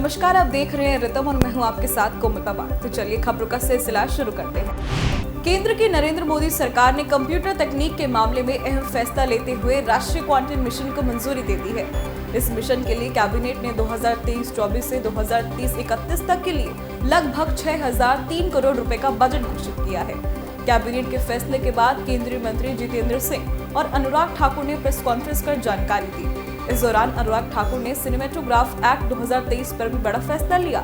नमस्कार, आप देख रहे हैं रितम और मैं हूं आपके साथ कोमल पवार। तो चलिए खबरों का सिलसिला शुरू करते हैं। केंद्र की नरेंद्र मोदी सरकार ने कंप्यूटर तकनीक के मामले में अहम फैसला लेते हुए राष्ट्रीय क्वांटम मिशन को मंजूरी दे दी है। इस मिशन के लिए कैबिनेट ने 2023-24 से 2030-31 तक के लिए लगभग 6,003 करोड़ रुपए का बजट घोषित किया है। कैबिनेट के फैसले के बाद केंद्रीय मंत्री जितेंद्र सिंह और अनुराग ठाकुर ने प्रेस कॉन्फ्रेंस कर जानकारी दी। इस दौरान अनुराग ठाकुर ने सिनेमेटोग्राफ एक्ट 2023 पर भी बड़ा फैसला लिया।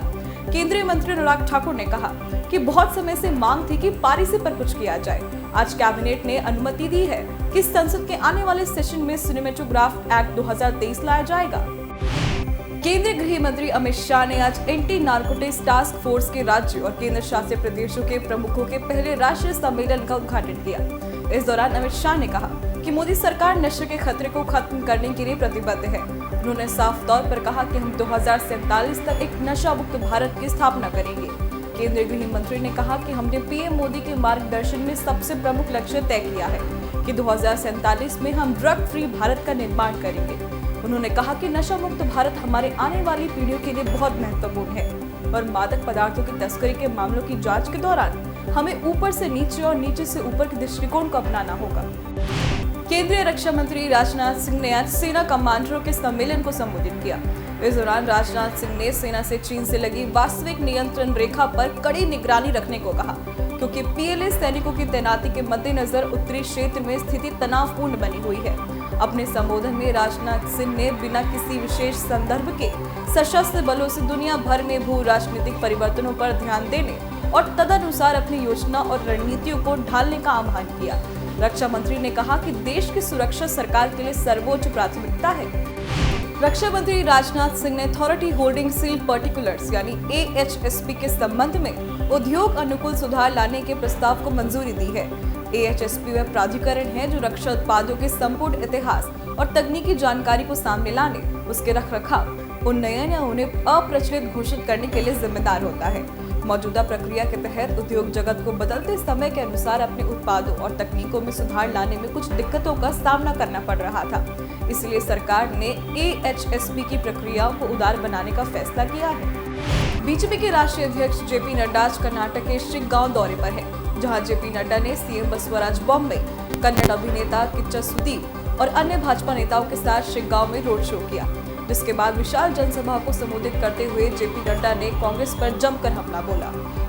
केंद्रीय मंत्री अनुराग ठाकुर ने कहा कि बहुत समय से मांग थी कि पारिसी पर कुछ किया जाए। आज कैबिनेट ने अनुमति दी है कि संसद के आने वाले सेशन में सिनेमेटोग्राफ एक्ट 2023 लाया जाएगा। केंद्रीय गृह मंत्री अमित शाह ने आज एंटी नारकोटिक्स टास्क फोर्स के राज्य और केंद्र शासित प्रदेशों के प्रमुखों के पहले राष्ट्रीय सम्मेलन का उद्घाटन किया। इस दौरान अमित शाह ने कहा कि मोदी सरकार नशे के खतरे को खत्म करने के लिए प्रतिबद्ध है। उन्होंने साफ तौर पर कहा कि हम 2047 तक एक नशा मुक्त भारत की स्थापना करेंगे। केंद्रीय गृह मंत्री ने कहा कि हमने पीएम मोदी के मार्गदर्शन में सबसे प्रमुख लक्ष्य तय किया है कि 2047 में हम ड्रग फ्री भारत का निर्माण करेंगे। उन्होंने कहा कि नशा मुक्त भारत हमारे आने वाली पीढ़ियों के लिए बहुत महत्वपूर्ण है और मादक पदार्थों की तस्करी के मामलों की जांच के दौरान हमें ऊपर से नीचे और नीचे से ऊपर के दृष्टिकोण को अपनाना होगा। केंद्रीय रक्षा मंत्री राजनाथ सिंह ने आज सेना कमांडरों के सम्मेलन को संबोधित किया। इस दौरान राजनाथ सिंह ने सेना से चीन से लगी वास्तविक नियंत्रण रेखा पर कड़ी निगरानी रखने को कहा, क्योंकि पीएलए सैनिकों की तैनाती के मद्देनजर उत्तरी क्षेत्र में स्थिति तनावपूर्ण बनी हुई है। अपने संबोधन में राजनाथ सिंह ने बिना किसी विशेष संदर्भ के सशस्त्र बलों से दुनिया भर में भू राजनीतिक परिवर्तनों पर ध्यान देने और तदनुसार अपनी योजना और रणनीतियों को ढालने का आह्वान किया। रक्षा मंत्री ने कहा कि देश की सुरक्षा सरकार के लिए सर्वोच्च प्राथमिकता है। रक्षा मंत्री राजनाथ सिंह ने अथॉरिटी होल्डिंग सील पर्टिकुलर्स यानी AHSP के संबंध में उद्योग अनुकूल सुधार लाने के प्रस्ताव को मंजूरी दी है। AHSP वह प्राधिकरण है जो रक्षा उत्पादों के संपूर्ण इतिहास और तकनीकी जानकारी को सामने लाने, उसके रखरखाव, उन्नयन या उन्हें अप्रचलित घोषित करने के लिए जिम्मेदार होता है। मौजूदा प्रक्रिया के तहत उद्योग जगत को बदलते समय के अनुसार अपने उत्पादों और तकनीकों में सुधार लाने में कुछ दिक्कतों का सामना करना पड़ रहा था। इसलिए सरकार ने AHSP की प्रक्रियाओं को उदार बनाने का फैसला किया है। बीजेपी के राष्ट्रीय अध्यक्ष JP नड्डा आज कर्नाटक के शिग्गांव दौरे पर है, जहां JP नड्डा ने CM बसवराज बॉम्बे, कन्नड़ अभिनेता किच्चा सुदीप और अन्य भाजपा नेताओं के साथ शिग्गांव में रोड शो किया। जिसके बाद विशाल जनसभा को संबोधित करते हुए JP नड्डा ने कांग्रेस पर जमकर हमला बोला।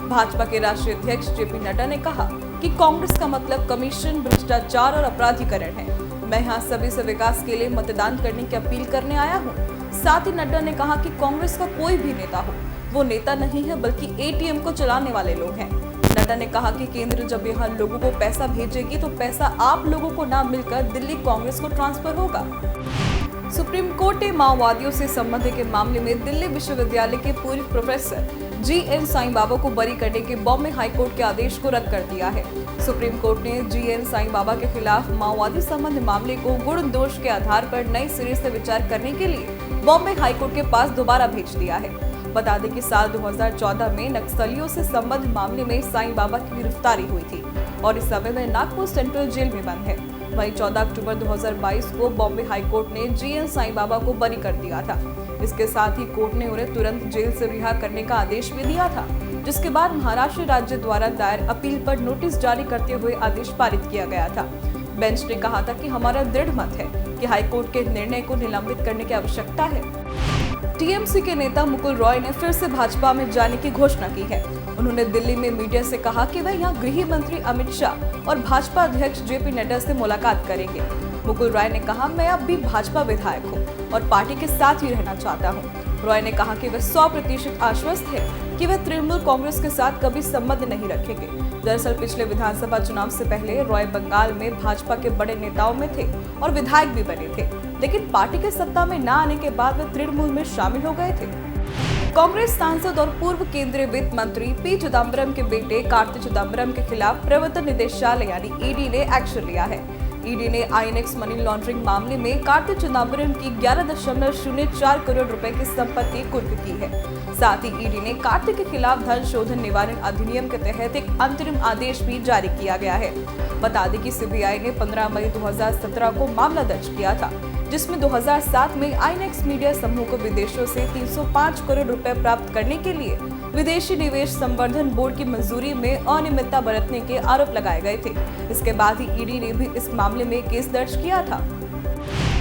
भाजपा के राष्ट्रीय अध्यक्ष JP नड्डा ने कहा कि कांग्रेस का मतलब कमीशन, भ्रष्टाचार और अपराधीकरण है। मैं यहाँ सभी से विकास के लिए मतदान करने की अपील करने आया हूँ। साथ ही नड्डा ने कहा कि कांग्रेस का कोई भी नेता हो, वो नेता नहीं है बल्कि ATM को चलाने वाले लोग हैं। नड्डा ने कहा कि केंद्र जब यहाँ लोगों को पैसा भेजेगी तो पैसा आप लोगों को न मिलकर दिल्ली कांग्रेस को ट्रांसफर होगा। सुप्रीम कोर्ट ने माओवादियों से संबंधित के मामले में दिल्ली विश्वविद्यालय के पूर्व प्रोफेसर GN साईं बाबा को बरी करने के बॉम्बे हाईकोर्ट के आदेश को रद्द कर दिया है। सुप्रीम कोर्ट ने GN साईं बाबा के खिलाफ माओवादी संबंध मामले को गुण दोष के आधार पर नए सिरे से विचार करने के लिए बॉम्बे हाईकोर्ट के पास दोबारा भेज दिया है। बता दें कि साल 2014 में नक्सलियों से संबंध मामले में साईं बाबा की गिरफ्तारी हुई थी और इस समय वे नागपुर सेंट्रल जेल में बंद है। वहीं 14 अक्टूबर 2022 को बॉम्बे हाईकोर्ट ने GN साईं बाबा को बरी कर दिया था। इसके साथ ही कोर्ट ने उन्हें तुरंत जेल से रिहा करने का आदेश भी दिया था, जिसके बाद महाराष्ट्र राज्य द्वारा दायर अपील पर नोटिस जारी करते हुए आदेश पारित किया गया था। बेंच ने कहा था कि हमारा दृढ़ मत है कि हाईकोर्ट के निर्णय को निलंबित करने की आवश्यकता है। TMC के नेता मुकुल रॉय ने फिर से भाजपा में जाने की घोषणा की है। उन्होंने दिल्ली में मीडिया से कहा कि वह यहां गृह मंत्री अमित शाह और भाजपा अध्यक्ष JP नड्डा से मुलाकात करेंगे। मुकुल रॉय ने कहा, मैं अब भी भाजपा विधायक हूं और पार्टी के साथ ही रहना चाहता हूं। रॉय ने कहा कि वह 100% आश्वस्त है कि वह तृणमूल कांग्रेस के साथ कभी संबंध नहीं रखेंगे। दरअसल पिछले विधानसभा चुनाव से पहले रॉय बंगाल में भाजपा के बड़े नेताओं में थे और विधायक भी बने थे, लेकिन पार्टी के सत्ता में न आने के बाद वे तृणमूल में शामिल हो गए थे। कांग्रेस सांसद और पूर्व केंद्रीय वित्त मंत्री P चिदम्बरम के बेटे कार्ति चिदम्बरम के खिलाफ प्रवर्तन निदेशालय यानी ED ने एक्शन लिया है। ED ने INX मनी लॉन्ड्रिंग मामले में कार्ति चिदम्बरम की 11.04 करोड़ रुपए की संपत्ति कुर्क की है। साथ ही ED ने कार्ति के खिलाफ धन शोधन निवारण अधिनियम के तहत एक अंतरिम आदेश भी जारी किया गया है। बता दें कि CBI ने 15 मई 2017 को मामला दर्ज किया था। जिसमें 2007 में आईनेक्स मीडिया समूह को विदेशों से 305 करोड़ रुपए प्राप्त करने के लिए विदेशी निवेश संवर्धन बोर्ड की मंजूरी में अनियमितता बरतने के आरोप लगाए गए थे। इसके बाद ही ईडी ने भी इस मामले में केस दर्ज किया था।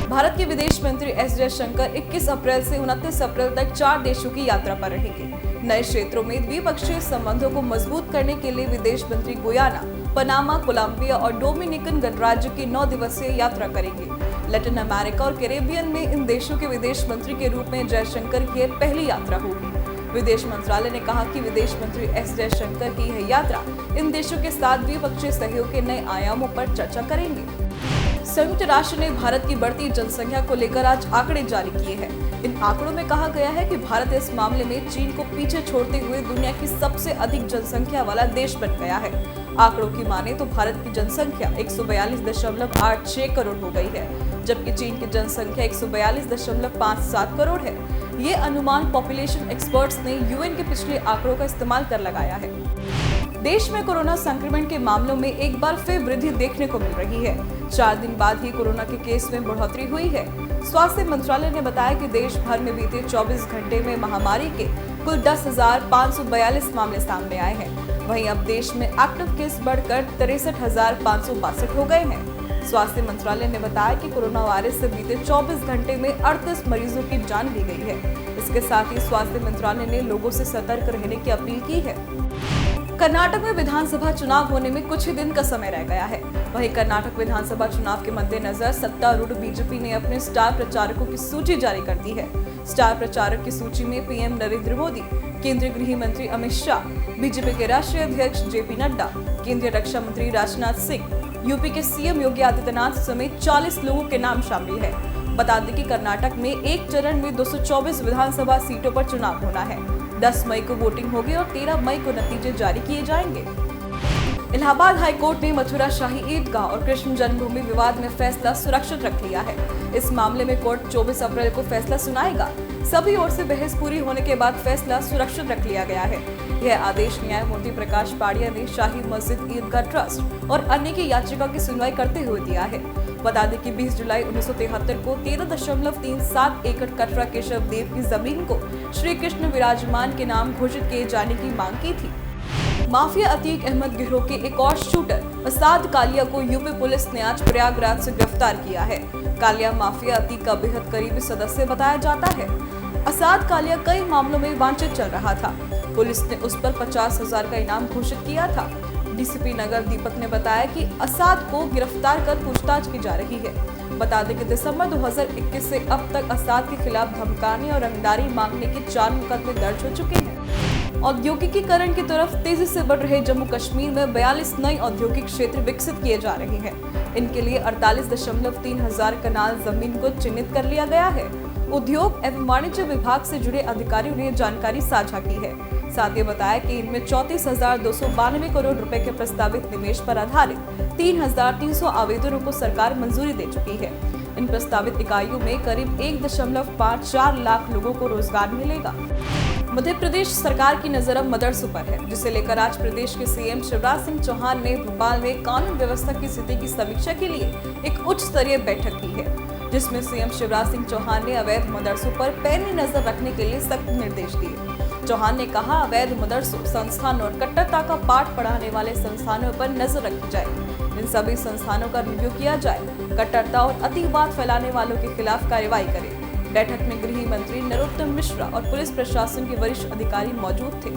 भारत के विदेश मंत्री एस जयशंकर 21 अप्रैल से 29 अप्रैल तक 4 देशों की यात्रा पर रहेंगे। नए क्षेत्रों में द्विपक्षीय संबंधों को मजबूत करने के लिए विदेश मंत्री गुयाना, पनामा, कोलंबिया और डोमिनिकन गणराज्य की 9 दिवसीय यात्रा करेंगे। लैटिन अमेरिका और कैरेबियन में इन देशों के विदेश मंत्री के रूप में जयशंकर की पहली यात्रा होगी। विदेश मंत्रालय ने कहा कि विदेश मंत्री एस जयशंकर की यह यात्रा इन देशों के साथ द्विपक्षीय सहयोग के नए आयामों पर चर्चा करेंगे। संयुक्त राष्ट्र ने भारत की बढ़ती जनसंख्या को लेकर आज आंकड़े जारी किए हैं। इन आंकड़ों में कहा गया है कि भारत इस मामले में चीन को पीछे छोड़ते हुए दुनिया की सबसे अधिक जनसंख्या वाला देश बन गया है। आंकड़ों की माने तो भारत की जनसंख्या 142.86 करोड़ हो गई है, जबकि चीन की जनसंख्या 142.57 करोड़ है। ये अनुमान पॉपुलेशन एक्सपर्ट्स ने यूएन के पिछले आंकड़ों का इस्तेमाल कर लगाया है। देश में कोरोना संक्रमण के मामलों में एक बार फिर वृद्धि देखने को मिल रही है। 4 दिन बाद ही कोरोना के केस में बढ़ोतरी हुई है। स्वास्थ्य मंत्रालय ने बताया कि देश भर में बीते 24 घंटे में महामारी के कुल 10,542 मामले सामने आए हैं। वहीं अब देश में एक्टिव केस बढ़कर 63,562 हो गए हैं। स्वास्थ्य मंत्रालय ने बताया कि कोरोना वायरस से बीते 24 घंटे में 38 मरीजों की जान ली गई है। इसके साथ ही स्वास्थ्य मंत्रालय ने लोगों से सतर्क रहने की अपील की है। कर्नाटक में विधानसभा चुनाव होने में कुछ ही दिन का समय रह गया है। वहीं कर्नाटक विधानसभा चुनाव के मद्देनजर सत्तारूढ़ बीजेपी ने अपने स्टार प्रचारकों की सूची जारी कर दी है। स्टार प्रचारक की सूची में पीएम नरेंद्र मोदी, केंद्रीय गृह मंत्री अमित शाह, बीजेपी के राष्ट्रीय अध्यक्ष जेपी नड्डा, केंद्रीय रक्षा मंत्री राजनाथ सिंह, यूपी के सीएम योगी आदित्यनाथ समेत 40 लोगों के नाम शामिल है। बता दें कि कर्नाटक में एक चरण में 224 विधानसभा सीटों पर चुनाव होना है। 10 मई को वोटिंग होगी और 13 मई को नतीजे जारी किए जाएंगे। इलाहाबाद हाईकोर्ट ने मथुरा शाही ईदगाह और कृष्ण जन्मभूमि विवाद में फैसला सुरक्षित रख लिया है। इस मामले में कोर्ट 24 अप्रैल को फैसला सुनाएगा। सभी ओर से बहस पूरी होने के बाद फैसला सुरक्षित रख लिया गया है। यह आदेश न्यायमूर्ति प्रकाश पाड़िया ने शाही मस्जिद ईदगाह ट्रस्ट और अन्य की याचिका की सुनवाई करते हुए दिया है। बता दें कि 20 जुलाई 1973 को 13.37 एकड़ कटरा केशव देव की जमीन को श्री कृष्ण विराजमान के नाम घोषित किए जाने की मांग की थी। माफिया अतीक अहमद गिरोह के एक और शूटर असाद कालिया को यूपी पुलिस ने आज प्रयागराज से गिरफ्तार किया है। कालिया माफिया अतीक का बेहद करीबी सदस्य बताया जाता है। असाद कालिया कई मामलों में वांछित चल रहा था। पुलिस ने उस पर 50,000 का इनाम घोषित किया था। डीसीपी नगर दीपक ने बताया कि असाद को गिरफ्तार कर पूछताछ की जा रही है। बता दें कि दिसंबर 2021 से अब तक असाद के खिलाफ धमकाने और रंगदारी मांगने के 4 मुकदमे दर्ज हो चुके हैं। औद्योगिकीकरण की तरफ तेजी से बढ़ रहे जम्मू कश्मीर में 42 नए औद्योगिक क्षेत्र विकसित किए जा रहे हैं। इनके लिए 48.3 हजार कनाल जमीन को चिन्हित कर लिया गया है। उद्योग एवं वाणिज्य विभाग से जुड़े अधिकारियों ने जानकारी साझा की है। साथ ही बताया कि इनमें 34,292 करोड़ रुपए के प्रस्तावित निवेश पर आधारित 3,300 आवेदनों को सरकार मंजूरी दे चुकी है। इन प्रस्तावित इकाइयों में करीब 1.54 लाख लोगों को रोजगार मिलेगा। मध्य प्रदेश सरकार की नजर अब मदरसों पर है, जिसे लेकर आज प्रदेश के सीएम शिवराज सिंह चौहान ने भोपाल में कानून व्यवस्था की स्थिति की समीक्षा के लिए एक उच्च स्तरीय बैठक की है, जिसमें सीएम शिवराज सिंह चौहान ने अवैध मदरसों पर पैनी नजर रखने के लिए सख्त निर्देश दिए। चौहान ने कहा, अवैध मदरसों, संस्थानों और कट्टरता का पाठ पढ़ाने वाले संस्थानों पर नजर रखी जाए। इन सभी संस्थानों का रिव्यू किया जाए। कट्टरता और अतिवाद फैलाने वालों के खिलाफ कार्रवाई करें। बैठक में गृह मंत्री नरोत्तम मिश्रा और पुलिस प्रशासन के वरिष्ठ अधिकारी मौजूद थे।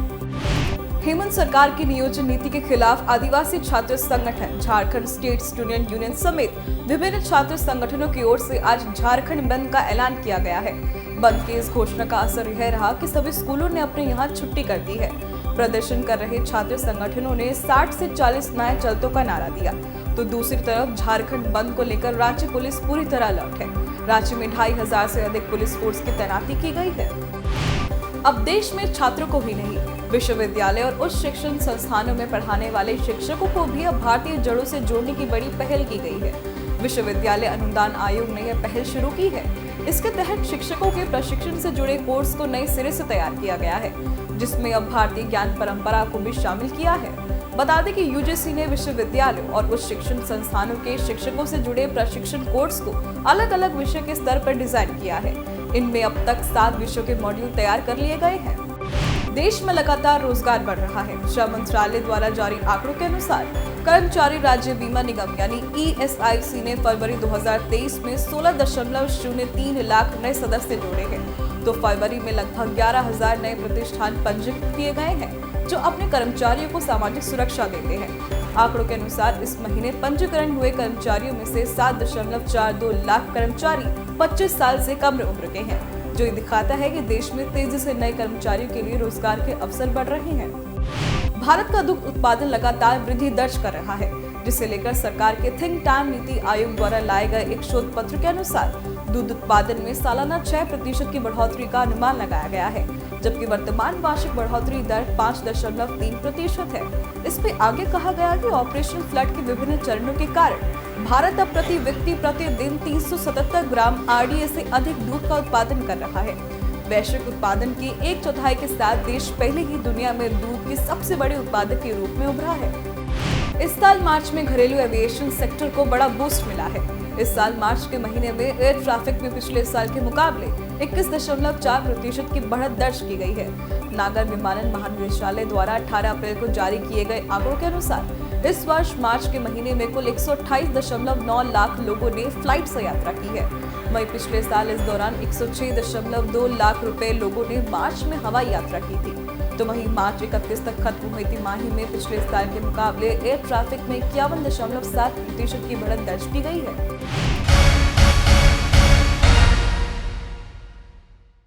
हेमंत सरकार की नियोजन नीति के खिलाफ आदिवासी छात्र संगठन, झारखंड स्टेट स्टूडेंट यूनियन समेत विभिन्न छात्र संगठनों की ओर से आज झारखंड बंद का ऐलान किया गया है। बंद की इस घोषणा का असर यह रहा कि सभी स्कूलों ने अपने यहाँ छुट्टी कर दी है। प्रदर्शन कर रहे छात्र संगठनों ने 60 से 40 नए चलतों का नारा दिया, तो दूसरी तरफ झारखंड बंद को लेकर राज्य पुलिस पूरी तरह अलर्ट है। राज्य में 2,500 से अधिक पुलिस फोर्स की तैनाती की गई है। अब देश में छात्रों को ही नहीं, विश्वविद्यालय और उच्च शिक्षण संस्थानों में पढ़ाने वाले शिक्षकों को भी अब भारतीय जड़ों से जोड़ने की बड़ी पहल की गई है। विश्वविद्यालय अनुदान आयोग ने यह पहल शुरू की है। इसके तहत शिक्षकों के प्रशिक्षण से जुड़े कोर्स को नए सिरे से तैयार किया गया है, जिसमें अब भारतीय ज्ञान परंपरा को भी शामिल किया है। बता दें कि यूजीसी ने विश्वविद्यालयों और उच्च शिक्षण संस्थानों के शिक्षकों से जुड़े प्रशिक्षण कोर्स को अलग अलग विषय के स्तर पर डिजाइन किया है। इनमें अब तक 7 विषयों के मॉड्यूल तैयार कर लिए गए हैं। देश में लगातार रोजगार बढ़ रहा है। श्रम मंत्रालय द्वारा जारी आंकड़ों के अनुसार कर्मचारी राज्य बीमा निगम यानी ESIC ने फरवरी 2023 में 16.03 लाख नए सदस्य जोड़े हैं। तो फरवरी में लगभग 11,000 नए प्रतिष्ठान पंजीकृत किए गए हैं, जो अपने कर्मचारियों को सामाजिक सुरक्षा देते हैं। आंकड़ों के अनुसार इस महीने पंजीकरण हुए कर्मचारियों में से 7.42 लाख कर्मचारी 25 साल से कम उम्र के हैं, जो ये दिखाता है कि देश में तेजी से नए कर्मचारियों के लिए रोजगार के अवसर बढ़ रहे हैं। भारत का दुग्ध उत्पादन लगातार वृद्धि दर्ज कर रहा है, जिसे लेकर सरकार के थिंक टैंक नीति आयोग द्वारा लाए गए एक शोध पत्र के अनुसार दूध उत्पादन में सालाना 6% की बढ़ोतरी का अनुमान लगाया गया है, जबकि वर्तमान वार्षिक बढ़ोतरी दर 5.3% है। इसमें आगे कहा गया कि ऑपरेशन फ्लड के विभिन्न चरणों के कारण भारत अब प्रति व्यक्ति प्रतिदिन 377 ग्राम RDA से अधिक दूध का उत्पादन कर रहा है। वैश्विक उत्पादन की 1/4 के साथ देश पहले ही दुनिया में दूध के सबसे बड़े उत्पादक के रूप में उभरा है। इस साल मार्च में घरेलू एविएशन सेक्टर को बड़ा बूस्ट मिला है। इस साल मार्च के महीने में एयर ट्रैफिक में पिछले साल के मुकाबले 21.4% की बढ़त दर्ज की गई है। नागर विमानन महानिदेशालय द्वारा 18 अप्रैल को जारी किए गए आंकड़ों के अनुसार इस वर्ष मार्च के महीने में कुल 128.9 लाख लोगों ने फ्लाइट से यात्रा की है। वहीं पिछले साल इस दौरान 106.2 लाख रुपए लोगों ने मार्च में हवाई यात्रा की थी। तो वहीं मार्च 31 तक खत्म हुई तिमाही में पिछले साल के मुकाबले एयर ट्रैफिक में 51.7% की बढ़त दर्ज की गई है।